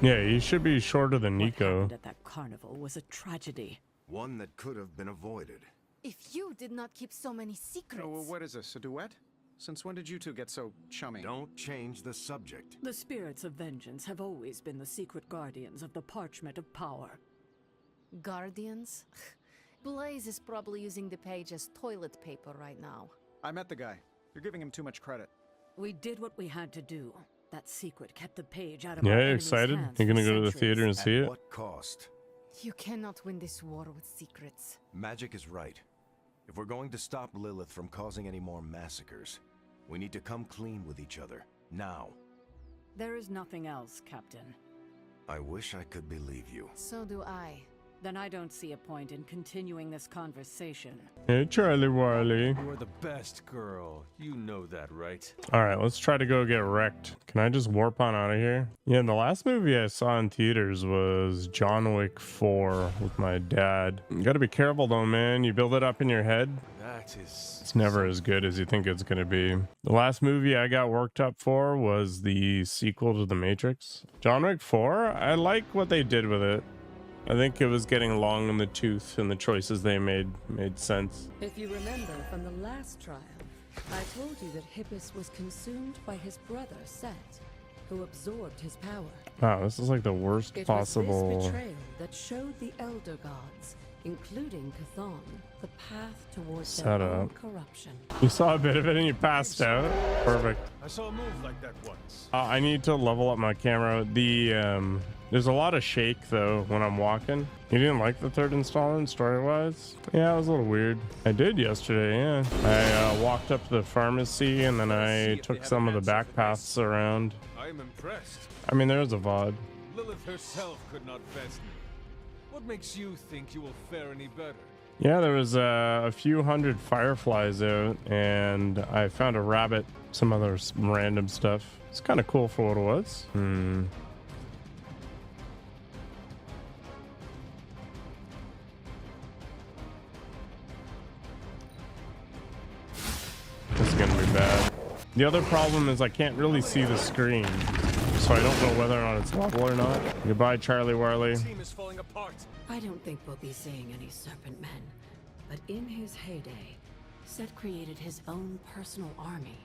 Yeah, he should be shorter than What Nico. happened at that carnival was a tragedy. One that could have been avoided. If you did not keep so many secrets. Oh, what is this, a duet? Since when did you two get so chummy? Don't change the subject. The spirits of vengeance have always been the secret guardians of the Parchment of Power. Guardians? Blaze is probably using the page as toilet paper right now. I met the guy. You're giving him too much credit. We did what we had to do. That secret kept the page out of our Yeah, you enemy's excited? hands You're for gonna go to the centuries. theater and see At it? what cost? You cannot win this war with secrets. Magic is right. If we're going to stop Lilith from causing any more massacres, we need to come clean with each other. Now. There is nothing else, Captain. I wish I could believe you. So do I. Then I don't see a point in continuing this conversation. Hey, Charlie Wiley. You are the best girl. You know that, right? All right, let's try to go get wrecked. Can I just warp on out of here? Yeah, the last movie I saw in theaters was John Wick 4 with my dad. You gotta be careful though, man. You build it up in your head. That is... It's never as good as you think it's gonna be. The last movie I got worked up for was the sequel to The Matrix. John Wick 4, I like what they did with it. I think it was getting long in the tooth, and the choices they made sense. If you remember from the last trial, I told you that Hippus was consumed by his brother Set, who absorbed his power. Wow, this is like the worst It was possible. this betrayal that showed the Elder Gods, including Chthon, the path towards their own corruption. You saw a bit of it and you passed out. Perfect. I saw a move like that once. I need to level up my camera. There's a lot of shake though when I'm walking. You didn't like the third installment story-wise? Yeah, it was a little weird. I did yesterday, yeah. I walked up to the pharmacy and then I took some of the back paths around. I am impressed. I mean, there's a VOD. Lilith herself could not best me. What makes you think you will fare any better? Yeah, there was a few hundred fireflies out and I found a rabbit, some other random stuff. It's kind of cool for what it was. This is gonna be bad. The other problem is I can't really see the screen, so I don't know whether or not it's level or not. Goodbye, Charlie Warley. Team is falling apart. I don't think we'll be seeing any Serpent Men, but in his heyday, Set created his own personal army.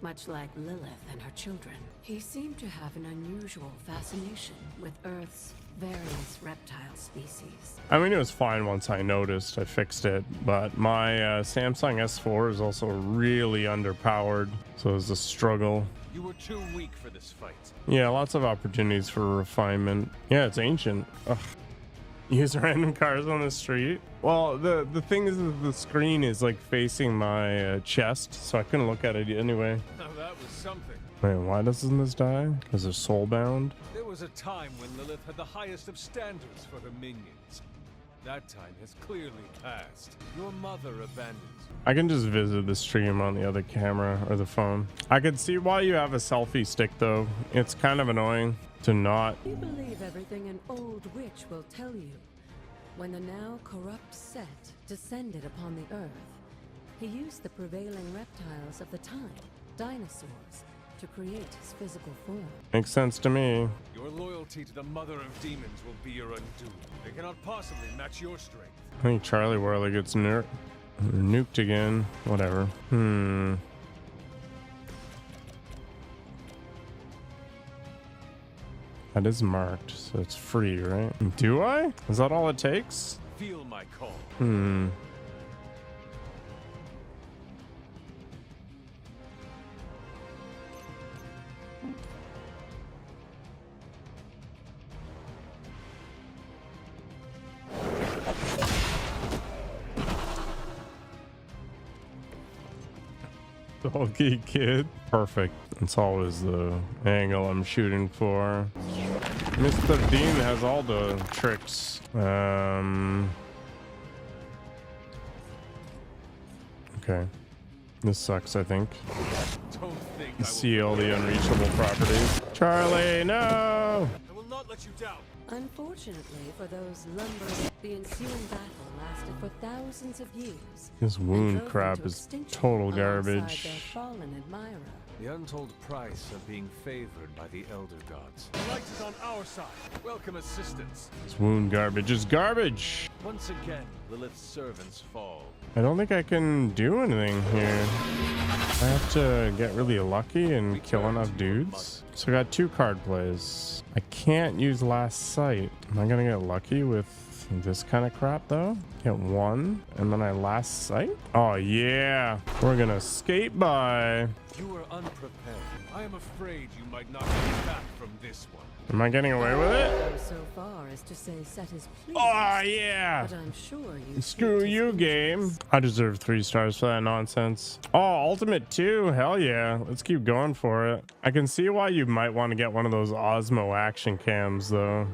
Much like Lilith and her children, he seemed to have an unusual fascination with Earth's various reptile species. I mean, it was fine once I noticed. I fixed it, but my Samsung S4 is also really underpowered, so it was a struggle. You were too weak for this fight. Yeah, lots of opportunities for refinement. Yeah, it's ancient. Ugh. Use random cars on the street. Well, the thing is that the screen is like facing my chest, so I couldn't look at it anyway. Now that was something. Wait, why doesn't this die? Because they're soulbound? There was a time when Lilith had the highest of standards for her minions. That time has clearly passed. Your mother abandons you. I can just visit the stream on the other camera or the phone. I can see why you have a selfie stick though. It's kind of annoying to not. You believe everything an old witch will tell you. When the now corrupt Set descended upon the Earth, he used the prevailing reptiles of the time, dinosaurs, to create his physical form. Makes sense to me. Your loyalty to the mother of demons will be your undoing. They cannot possibly match your strength. I think Charlie Warley gets nuked again. Whatever. That is marked, so it's free, right? Do I? Is that all it takes? Feel my call. Bulky kid. Perfect. It's always the angle I'm shooting for. Mr. Dean has all the tricks. Okay. This sucks, I think. Don't think I will. See all the unreachable properties. Charlie, no! I will not let you down. Unfortunately for those lumbering, the ensuing battle lasted for thousands of years. This and wound drove crap them to is extinction total alongside garbage. their fallen admirer. The untold price of being favored by the Elder Gods. The light is on our side. Welcome assistance. This wound garbage is garbage. Once again, Lilith's servants fall. I don't think I can do anything here. I have to get really lucky and kill enough dudes. So I got 2 card plays. I can't use Last Sight. Am I gonna get lucky with this kind of crap though? Get 1 and then I Last Sight? Oh yeah, we're gonna skate by. You were unprepared. I am afraid you might not get back from this one. Am I getting away with it? Go so far as to say Set is pleased. Oh yeah. But I'm sure you. Screw feel you, his game. interests. I deserve 3 stars for that nonsense. Oh, Ultimate 2. Hell yeah. Let's keep going for it. I can see why you might want to get one of those Osmo action cams, though.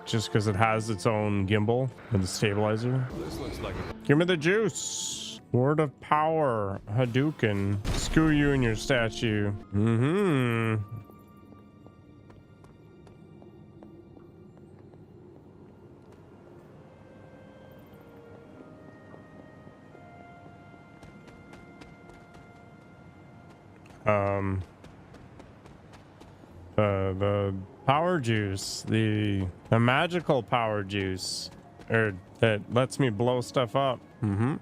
Just because it has its own gimbal and the stabilizer. This looks like a Give me the juice. Word of power. Hadouken. Screw you and your statue. Mm-hmm. The power juice, the magical power juice, or that lets me blow stuff up. Mm-hmm.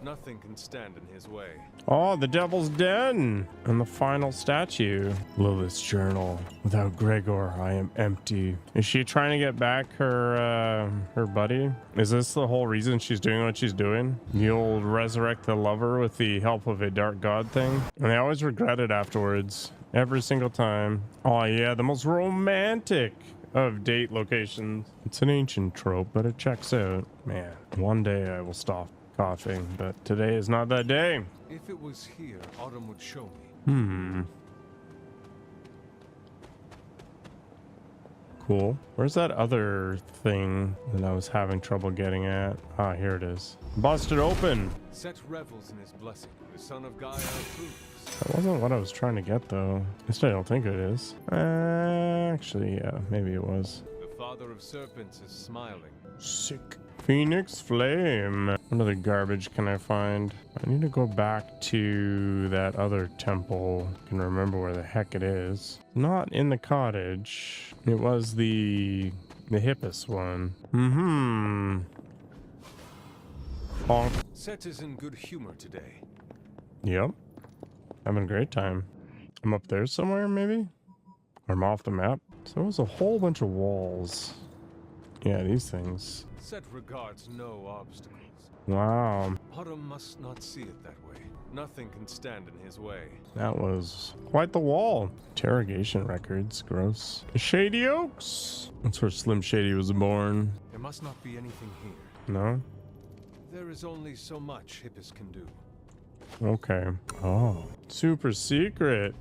nothing can stand in his way. Oh, the Devil's Den and the final statue. Lilith's journal. Without Gregor, I am empty. Is she trying to get back her buddy? Is this the whole reason she's doing what she's doing? The old resurrect the lover with the help of a dark god thing? And I always regret it afterwards. Every single time. Oh yeah, the most romantic of date locations. It's an ancient trope, but it checks out. Man, one day I will stop coughing, but today is not that day. If it was here, Autumn would show me. Cool. Where's that other thing that I was having trouble getting at? Ah, here it is. Busted open. Set revels in his blessing. The son of Gaia approves. That wasn't what I was trying to get, though. At least I don't think it is. Actually, yeah, maybe it was. The father of serpents is smiling. Sick. Phoenix Flame. What other garbage can I find? I need to go back to that other temple. I can remember where the heck it is. Not in the cottage. It was the Hippus one. Bonk. Set is in good humor today. Yep. Having a great time. I'm up there somewhere, maybe? Or I'm off the map. So there was a whole bunch of walls. Yeah, these things. Set regards no obstacles. Wow. Autumn must not see it that way. Nothing can stand in his way. That was quite the wall. Interrogation records. Gross. Shady Oaks. That's where Slim Shady was born. There must not be anything here. No? There is only so much Hippus can do. Okay. Oh. Super secret.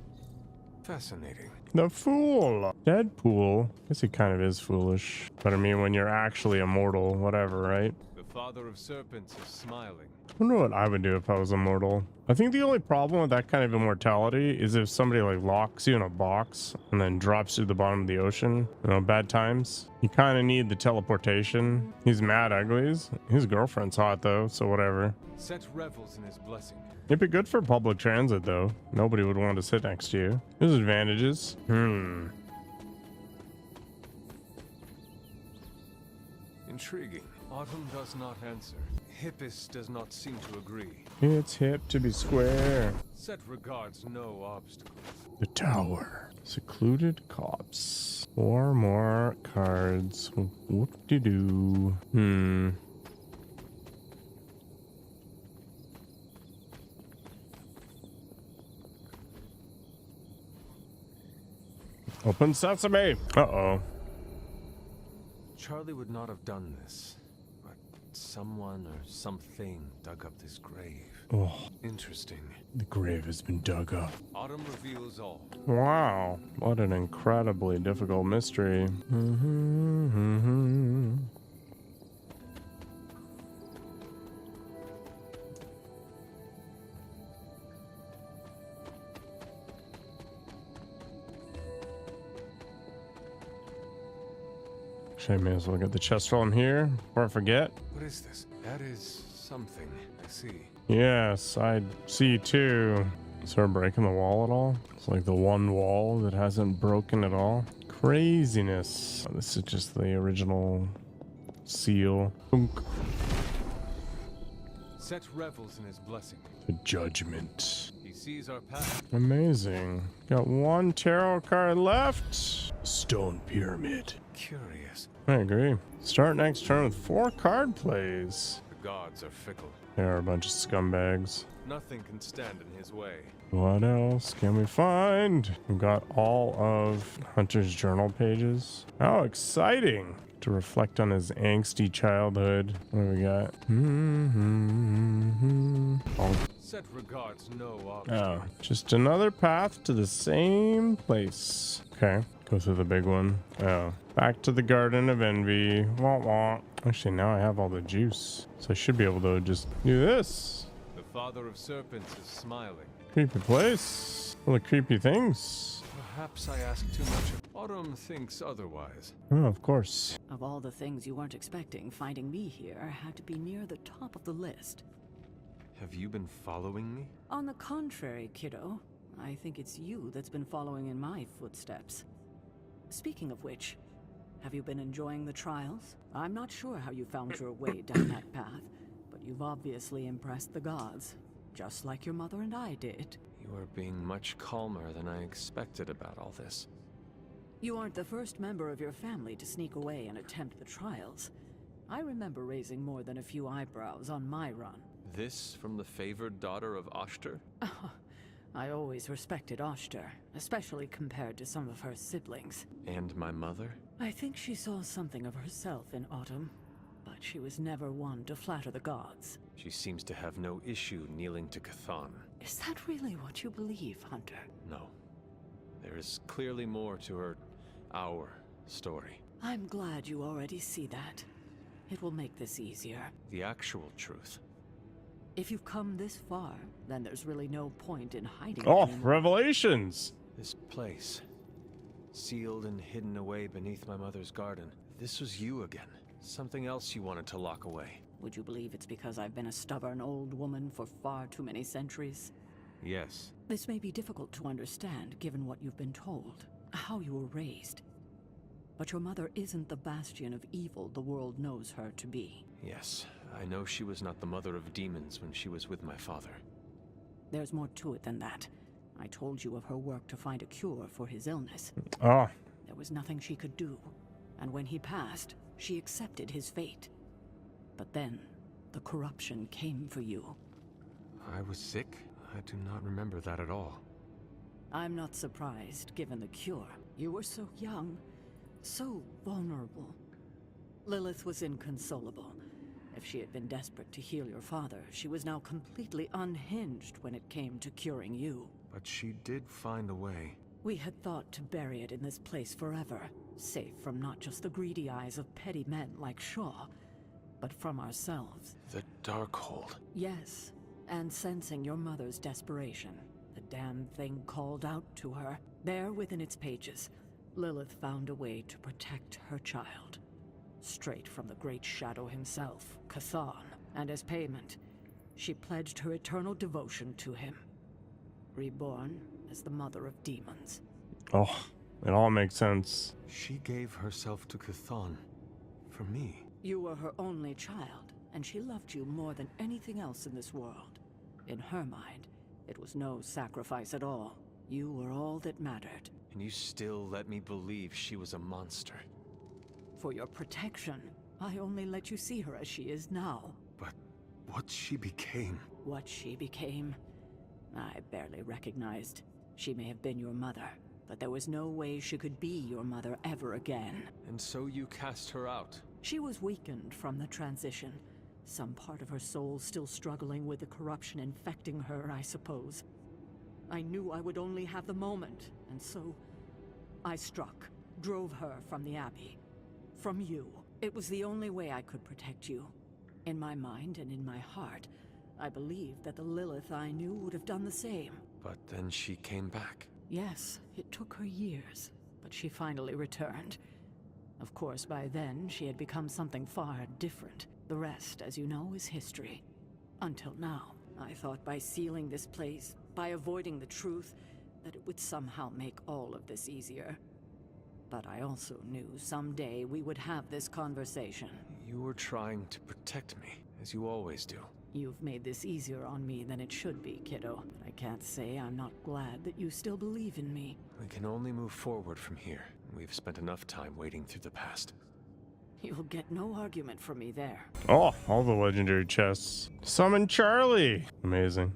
Fascinating. The Fool. Deadpool. Guess he kind of is foolish. But I mean, when you're actually immortal, whatever, right? The father of serpents is smiling. I wonder what I would do if I was immortal. I think the only problem with that kind of immortality is if somebody like locks you in a box and then drops you to the bottom of the ocean. You know, bad times. You kind of need the teleportation. He's mad uglies. His girlfriend's hot though, so whatever. Set revels in his blessing. It'd be good for public transit though. Nobody would want to sit next to you. There's advantages. Intriguing. Autumn does not answer. Hippus does not seem to agree. It's hip to be square. Set regards no obstacles. The tower. Secluded cops. 4 more cards. Whoop-de-doo. Open sesame. Uh-oh. Charlie would not have done this, but someone or something dug up this grave. Oh, Interesting. the grave has been dug up. Autumn reveals all. Wow. What an incredibly difficult mystery. I may as well get the chest while I'm here before I forget. What is this? That is Something, I see. Yes, I see too. Start breaking the wall at all? It's like the one wall that hasn't broken at all. Craziness. This is just the original seal. Thunk. Set revels in his blessing. The judgment. He sees our path. Amazing. Got one tarot card left. Stone Pyramid. Curious. I agree. Start next turn with 4 card plays. The gods are fickle. They are a bunch of scumbags. Nothing can stand in his way. What else can we find? We've got all of Hunter's journal pages. How exciting to reflect on his angsty childhood. What do we got? Set regards no object. Oh, just another path to the same place. Okay, go through the big one. Oh, back to the Garden of Envy. Wah wah. Actually, now I have all the juice, so I should be able to just do this. The father of serpents is smiling. Creepy place. Full of creepy things. Perhaps I ask too much. Autumn thinks otherwise. Oh, of course. Of all the things you weren't expecting, finding me here had to be near the top of the list. Have you been following me? On the contrary, kiddo, I think it's you that's been following in my footsteps. Speaking of which, have you been enjoying the trials? I'm not sure how you found your way down that path, but you've obviously impressed the gods, just like your mother and I did. You are being much calmer than I expected about all this. You aren't the first member of your family to sneak away and attempt the trials. I remember raising more than a few eyebrows on my run. This from the favored daughter of Oshter? I always respected Oshter, especially compared to some of her siblings. And my mother? I think she saw something of herself in Autumn, but she was never one to flatter the gods. She seems to have no issue kneeling to Cthon. Is that really what you believe, Hunter? No. There is clearly more to our story. I'm glad you already see that. It will make this easier. The actual truth. If you've come this far, then there's really no point in hiding it Oh, anymore. revelations. This place, sealed and hidden away beneath my mother's garden. This was you again. Something else you wanted to lock away. Would you believe it's because I've been a stubborn old woman for far too many centuries? Yes. This may be difficult to understand given what you've been told, how you were raised. But your mother isn't the bastion of evil the world knows her to be. Yes. I know she was not the mother of demons when she was with my father. There's more to it than that. I told you of her work to find a cure for his illness. Oh, There was nothing she could do, and when he passed, she accepted his fate. But then, the corruption came for you. I was sick? I do not remember that at all. I'm not surprised, given the cure. You were so young, so vulnerable. Lilith was inconsolable. If she had been desperate to heal your father, she was now completely unhinged when it came to curing you. But she did find a way. We had thought to bury it in this place forever, safe from not just the greedy eyes of petty men like Shaw, but from ourselves. The Darkhold. Yes, and sensing your mother's desperation, the damn thing called out to her. There within its pages, Lilith found a way to protect her child. Straight from the Great Shadow himself, Cthon, and as payment, she pledged her eternal devotion to him. Reborn as the mother of demons. oh, it all makes sense. She gave herself to Cthon. For me. You were her only child, and she loved you more than anything else in this world. In her mind, it was no sacrifice at all. You were all that mattered. And you still let me believe she was a monster. For your protection, I only let you see her as she is now. But what she became... What she became, I barely recognized. She may have been your mother, but there was no way she could be your mother ever again. And so you cast her out. She was weakened from the transition. Some part of her soul still struggling with the corruption infecting her, I suppose. I knew I would only have the moment, and so I struck, drove her from the Abbey. From you. It was the only way I could protect you. In my mind and in my heart, I believed that the Lilith I knew would have done the same. But then she came back. Yes, it took her years, but she finally returned. Of course, by then, she had become something far different. The rest, as you know, is history. Until now, I thought by sealing this place, by avoiding the truth, that it would somehow make all of this easier. But I also knew someday we would have this conversation. You were trying to protect me, as you always do. You've made this easier on me than it should be, kiddo. But I can't say I'm not glad that you still believe in me. We can only move forward from here. We've spent enough time wading through the past. You'll get no argument from me there. Oh, all the legendary chests. Summon Charlie. Amazing.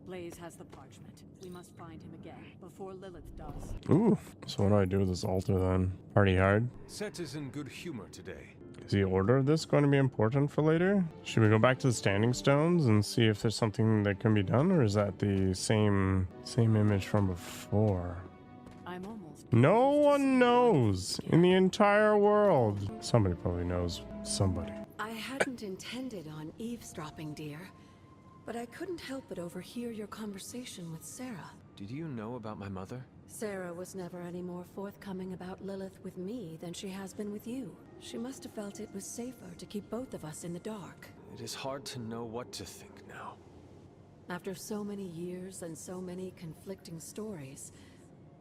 Blaze has the parchment. We must find him again before Lilith does. Ooh, so what do I do with this altar then? Party hard? Set is in good humor today. Is the order of this going to be important for later? Should we go back to the standing stones and see if there's something that can be done, or is that the same image from before? I'm almost. No one knows in the entire world. Somebody probably knows somebody. I hadn't intended on eavesdropping, dear, but I couldn't help but overhear your conversation with Sarah. Did you know about my mother? Sarah was never any more forthcoming about Lilith with me than she has been with you. She must have felt it was safer to keep both of us in the dark. It is hard to know what to think now. After so many years and so many conflicting stories,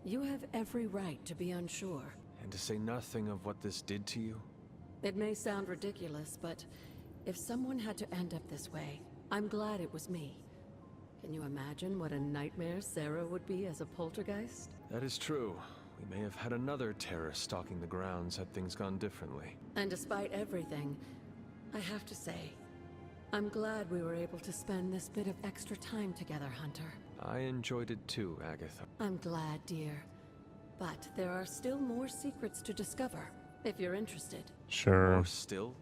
you have every right to be unsure. And to say nothing of what this did to you? It may sound ridiculous, but if someone had to end up this way, I'm glad it was me. Can you imagine what a nightmare Sarah would be as a poltergeist? That is true. We may have had another terror stalking the grounds had things gone differently. And despite everything, I have to say, I'm glad we were able to spend this bit of extra time together, Hunter. I enjoyed it too, Agatha. I'm glad, dear. But there are still more secrets to discover, if you're interested. Sure. Or still,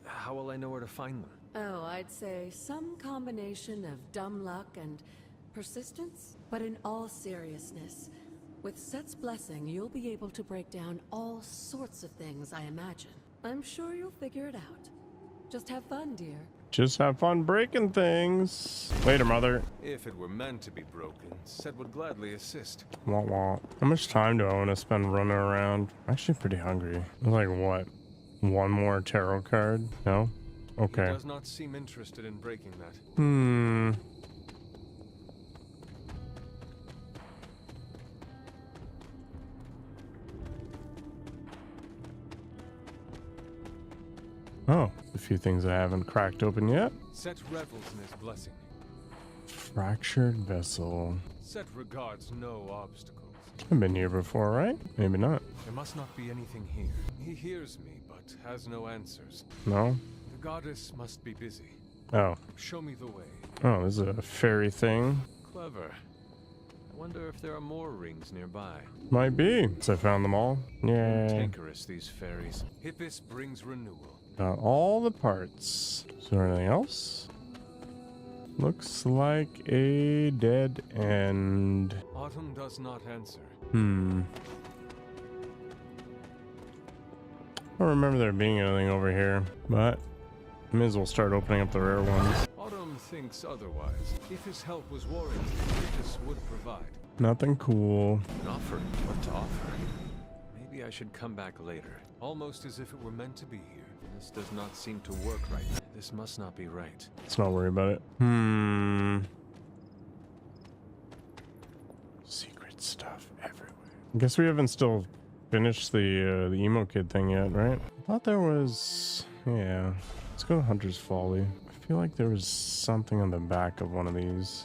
how will I know where to find them? Oh, I'd say some combination of dumb luck and persistence. But in all seriousness, with Set's blessing, you'll be able to break down all sorts of things, I imagine. I'm sure you'll figure it out. Just have fun, dear. Just have fun breaking things. Later, mother. If it were meant to be broken, Set would gladly assist. Wah wah. How much time do I want to spend running around? I'm actually pretty hungry. Like what? One more tarot card? No? Okay. He does not seem interested in breaking that. Oh, a few things I haven't cracked open yet. Set revels in his blessing. Fractured vessel. Set regards no obstacles. I've been here before, right? Maybe not. There must not be anything here. He hears me, but has no answers. No? The goddess must be busy. Oh. Show me the way. Oh, this is a fairy thing. Clever. I wonder if there are more rings nearby. Might be. So I found them all. Yay. Cantankerous, these fairies. Hippus brings renewal. Got all the parts. Is there anything else? Looks like a dead end. Autumn does not answer. I don't remember there being anything over here, but may as well start opening up the rare ones. Autumn thinks otherwise. If his help was warranted, Hippus would provide. Nothing cool. An offering? What to offer? Maybe I should come back later. Almost as if it were meant to be here. This does not seem to work right. This must not be right. Let's not worry about it. Secret stuff everywhere. I guess we haven't still finished the emo kid thing yet, right? I thought there was... Yeah. Let's go to Hunter's Folly. I feel like there was something on the back of one of these.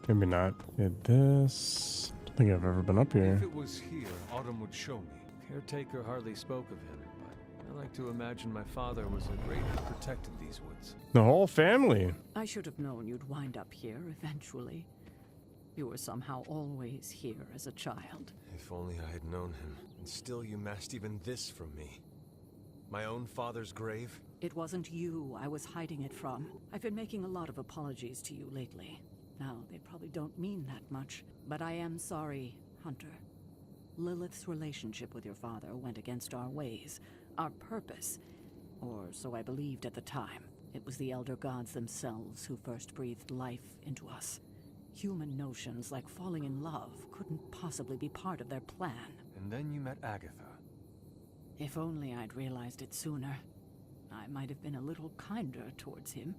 Maybe not. Did this... I don't think I've ever been up here. If it was here, Autumn would show me. Caretaker hardly spoke of him, but I like to imagine my father was a great who protected these woods. The whole family. I should have known you'd wind up here eventually. You were somehow always here as a child. If only I had known him. And still you masked even this from me. My own father's grave? It wasn't you I was hiding it from. I've been making a lot of apologies to you lately. Now, they probably don't mean that much, but I am sorry, Hunter. Lilith's relationship with your father went against our ways, our purpose, or so I believed at the time. It was the Elder Gods themselves who first breathed life into us. Human notions like falling in love couldn't possibly be part of their plan. And then you met Agatha. If only I'd realized it sooner. I might have been a little kinder towards him,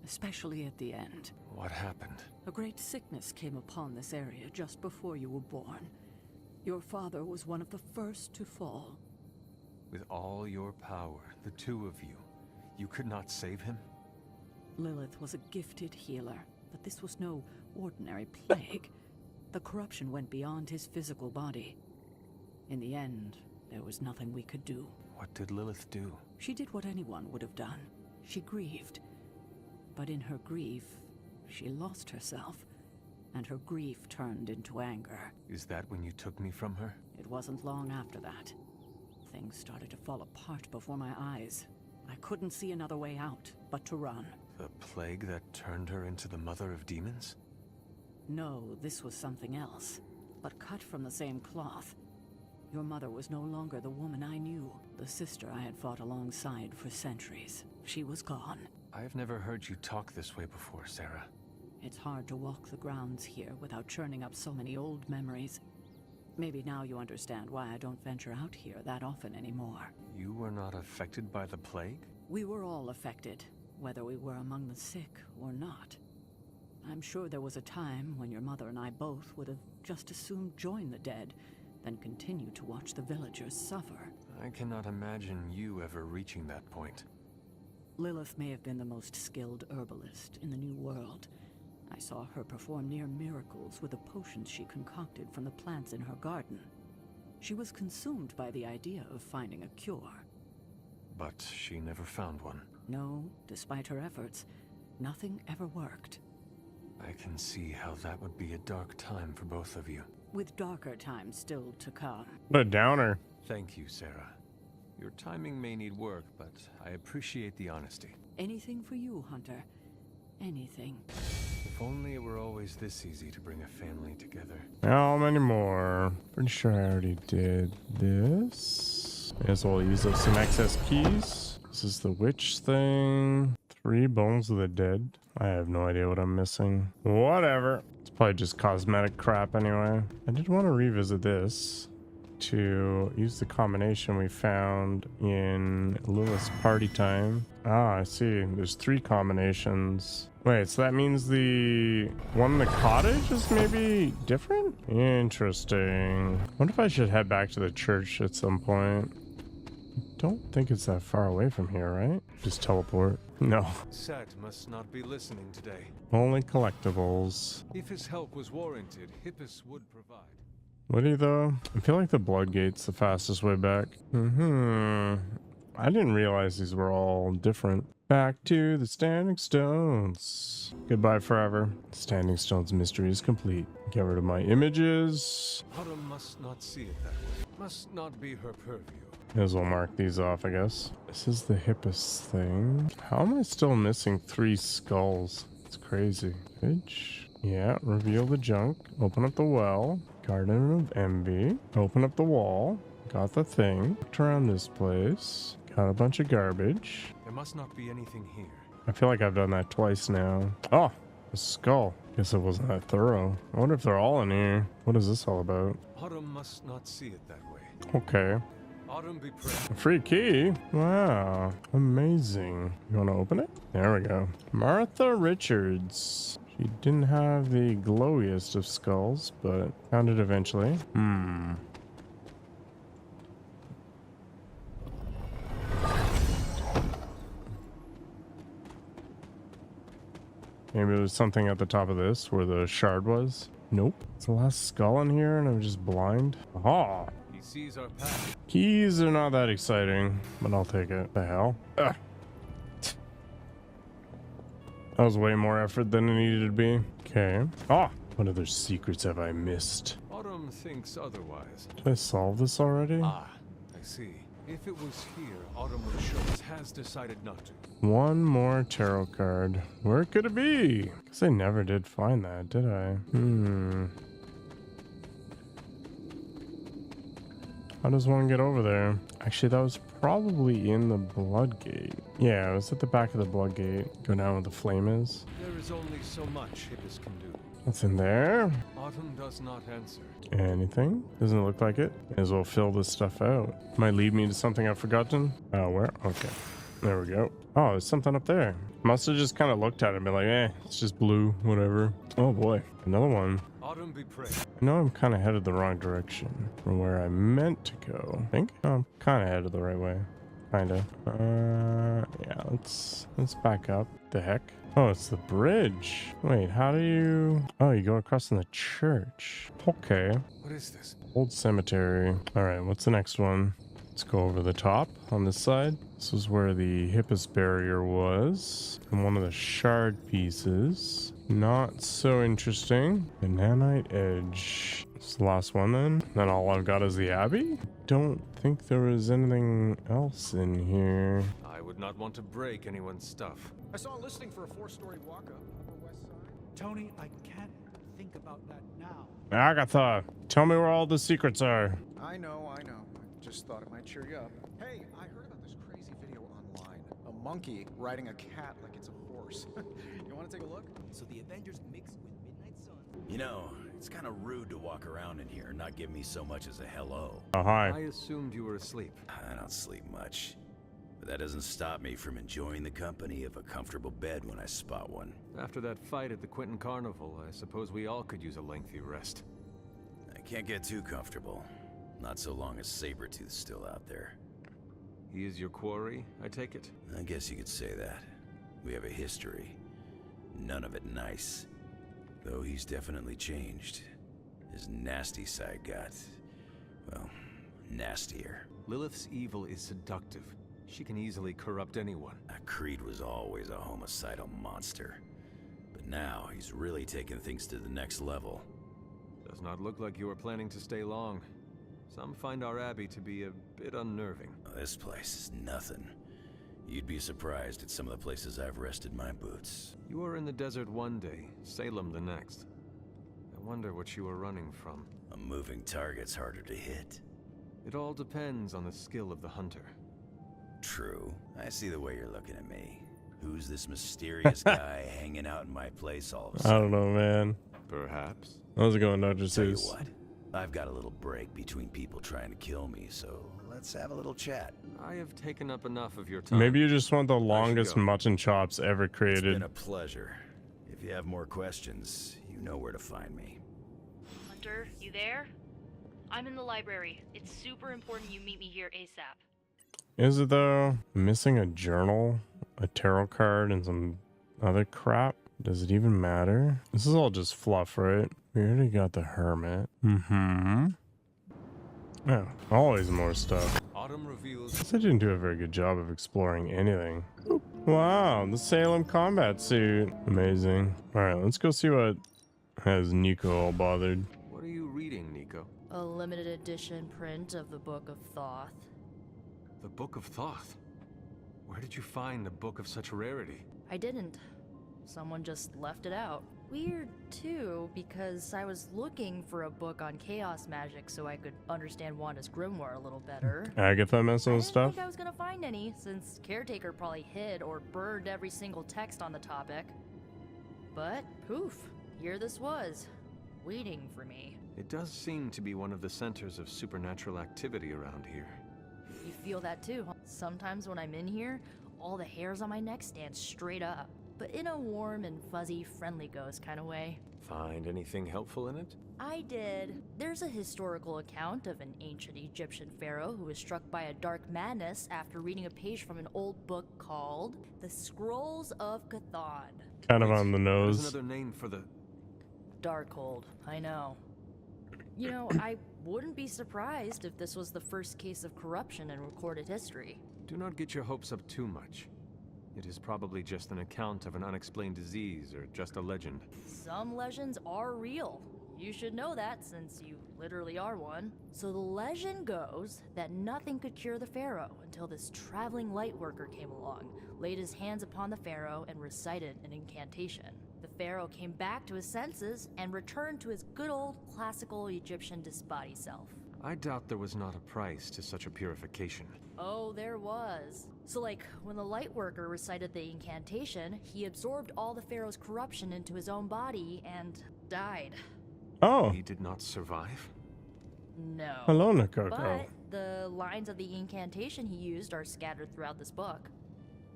especially at the end. What happened? A great sickness came upon this area just before you were born. Your father was one of the first to fall. With all your power, the two of you, you could not save him? Lilith was a gifted healer, but this was no ordinary plague. The corruption went beyond his physical body. In the end, there was nothing we could do. What did Lilith do? She did what anyone would have done. She grieved. But in her grief, she lost herself, and her grief turned into anger. Is that when you took me from her? It wasn't long after that. Things started to fall apart before my eyes. I couldn't see another way out, but to run. The plague that turned her into the mother of demons? No, this was something else, but cut from the same cloth. Your mother was no longer the woman I knew, the sister I had fought alongside for centuries. She was gone. I've never heard you talk this way before, Sarah. It's hard to walk the grounds here without churning up so many old memories. Maybe now you understand why I don't venture out here that often anymore. You were not affected by the plague? We were all affected, whether we were among the sick or not. I'm sure there was a time when your mother and I both would have just as soon joined the dead than continue to watch the villagers suffer. I cannot imagine you ever reaching that point. Lilith may have been the most skilled herbalist in the New World. I saw her perform near miracles with the potions she concocted from the plants in her garden. She was consumed by the idea of finding a cure. But she never found one. No, despite her efforts, nothing ever worked. I can see how that would be a dark time for both of you. With darker times still to come. What a downer. Thank you, Sarah. Your timing may need work, but I appreciate the honesty. Anything for you, Hunter. Anything. If only it were always this easy to bring a family together. How many more? Pretty sure I already did this. May as well use up some excess keys. This is the witch thing. 3 bones of the dead. I have no idea what I'm missing. Whatever. It's probably just cosmetic crap anyway. I did want to revisit this to use the combination we found in Lilith's party time. Ah, I see. There's 3 combinations. Wait, so that means the one in the cottage is maybe different? Interesting. I wonder if I should head back to the church at some point. I don't think it's that far away from here, right? Just teleport. No. Set must not be listening today. Only collectibles. If his help was warranted, Hippus would provide. Would he though? I feel like the Bloodgate's the fastest way back. I didn't realize these were all different. Back to the Standing Stones. Goodbye forever. Standing Stones mystery is complete. Get rid of my images. Autumn must not see it that way. Must not be her purview. May as well mark these off, I guess. This is the Hippus thing. How am I still missing 3 skulls? It's crazy. Page. Yeah, reveal the junk. Open up the well. Garden of Envy. Open up the wall. Got the thing. Looked around this place. Got a bunch of garbage. There must not be anything here. I feel like I've done that twice now. Oh, a skull. Guess it wasn't that thorough. I wonder if they're all in here. What is this all about? Autumn must not see it that way. Okay. Autumn be praised. A free key? Wow. Amazing. You want to open it? There we go. Martha Richards. She didn't have the glowiest of skulls, but found it eventually. Maybe there's something at the top of this where the shard was. Nope. It's the last skull in here and I'm just blind. Aha! He sees our path. Keys are not that exciting, but I'll take it. The hell? Ugh. That was way more effort than it needed to be. Okay. Ah! What other secrets have I missed? Autumn thinks otherwise. Did I solve this already? Ah, I see. If it was here, Autumn would show us has decided not to. One more tarot card. Where could it be? Because I never did find that, did I? How does one get over there? Actually, that was probably in the Blood Gate. Yeah, it was at the back of the Blood Gate. Go down where the flame is. There is only so much Hippus can do. What's in there? Autumn does not answer. Anything? Doesn't look like it. May as well fill this stuff out. Might lead me to something I've forgotten. Oh, where? Okay. There we go. Oh, there's something up there. Must have just kind of looked at it and been like, eh, it's just blue, whatever. Oh boy, another one. Autumn be praised. I know I'm kind of headed the wrong direction from where I meant to go. I think I'm kind of headed the right way. Kinda. Yeah, let's back up. The heck? Oh, it's the bridge. Wait, how do you... Oh, you go across in the church. Okay. What is this? Old cemetery. All right, what's the next one? Let's go over the top on this side. This is where the Hippus barrier was. And one of the shard pieces. Not so interesting. The nanite edge. It's the last one then. Then all I've got is the Abbey. Don't think there was anything else in here. I would not want to break anyone's stuff. I saw a listing for a 4-story walk-up. Upper West Side. Tony, I can't think about that now. Agatha, tell me where all the secrets are. I know. I just thought it might cheer you up. Hey, I heard about this crazy video online. A monkey riding a cat like it's a horse. You want to take a look? So the Avengers mixed with Midnight Sun. You know, it's kind of rude to walk around in here and not give me so much as a hello. Oh, hi. I assumed you were asleep. I don't sleep much, but that doesn't stop me from enjoying the company of a comfortable bed when I spot one. After that fight at the Quentin Carnival, I suppose we all could use a lengthy rest. I can't get too comfortable, not so long as Sabretooth's still out there. He is your quarry, I take it? I guess you could say that. We have a history. None of it nice. Though he's definitely changed. His nasty side got, well, nastier. Lilith's evil is seductive. She can easily corrupt anyone. Creed was always a homicidal monster. But now he's really taken things to the next level. Does not look like you are planning to stay long. Some find our abbey to be a bit unnerving. This place is nothing. You'd be surprised at some of the places I've rested my boots. You were in the desert one day, Salem the next. I wonder what you were running from. A moving target's harder to hit. It all depends on the skill of the hunter. True. I see the way you're looking at me. Who's this mysterious guy hanging out in my place all of a I sudden? don't know, man. Perhaps. How's it going, Dr. Tell you Seuss? what, I've got a little break between people trying to kill me, so let's have a little chat. I have taken up enough of your time. Maybe you just want the longest go. mutton chops ever It's created. been a pleasure. If you have more questions, you know where to find me. Hunter, you there? I'm in the library. It's super important you meet me here ASAP. Is it though? Missing a journal, a tarot card, and some other crap? Does it even matter? This is all just fluff, right? We already got the hermit. Mm-hmm. Oh, always more stuff. Autumn reveals Guess I didn't do a very good job of exploring anything. Oop. Wow, the Salem combat suit. Amazing. Alright, let's go see what has Nico all bothered. What are you reading, Nico? A limited edition print of the Book of Thoth. The Book of Thoth? Where did you find a book of such rarity? I didn't. Someone just left it out. Weird, too, because I was looking for a book on chaos magic so I could understand Wanda's grimoire a little better. Agatha messing I with didn't stuff? think I was gonna find any, since Caretaker probably hid or burned every single text on the topic. But, poof, here this was, waiting for me. It does seem to be one of the centers of supernatural activity around here. You feel that too. Sometimes when I'm in here, all the hairs on my neck stand straight up, but in a warm and fuzzy, friendly ghost kind of way. Find anything helpful in it? I did. There's a historical account of an ancient Egyptian pharaoh who was struck by a dark madness after reading a page from an old book called The Scrolls of Cthon. Kind of on the There's nose. another name for the... Darkhold, I know. You know, I wouldn't be surprised if this was the first case of corruption in recorded history. Do not get your hopes up too much. It is probably just an account of an unexplained disease or just a legend. Some legends are real. You should know that since you literally are one. So the legend goes that nothing could cure the pharaoh until this traveling light worker came along, laid his hands upon the pharaoh and recited an incantation. The pharaoh came back to his senses and returned to his good old classical Egyptian disbody self. I doubt there was not a price to such a purification. Oh, there was. So, like, when the Lightworker recited the incantation, he absorbed all the Pharaoh's corruption into his own body and died. Oh. He did not survive? No. Hello, Nikoko. But the lines of the incantation he used are scattered throughout this book.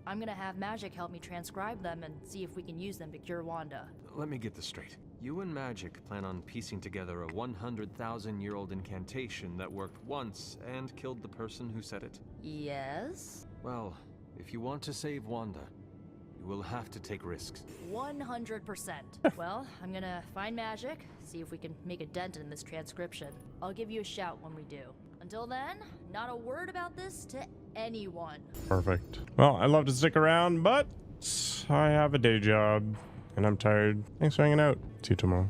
I'm gonna have Magic help me transcribe them and see if we can use them to cure Wanda. Let me get this straight. You and Magic plan on piecing together a 100,000-year-old incantation that worked once and killed the person who said it? Yes? Well, if you want to save Wanda, you will have to take risks. 100%. Well, I'm gonna find Magic, see if we can make a dent in this transcription. I'll give you a shout when we do. Until then, not a word about this to anyone. Perfect. Well, I'd love to stick around, but I have a day job and I'm tired. Thanks for hanging out. See you tomorrow.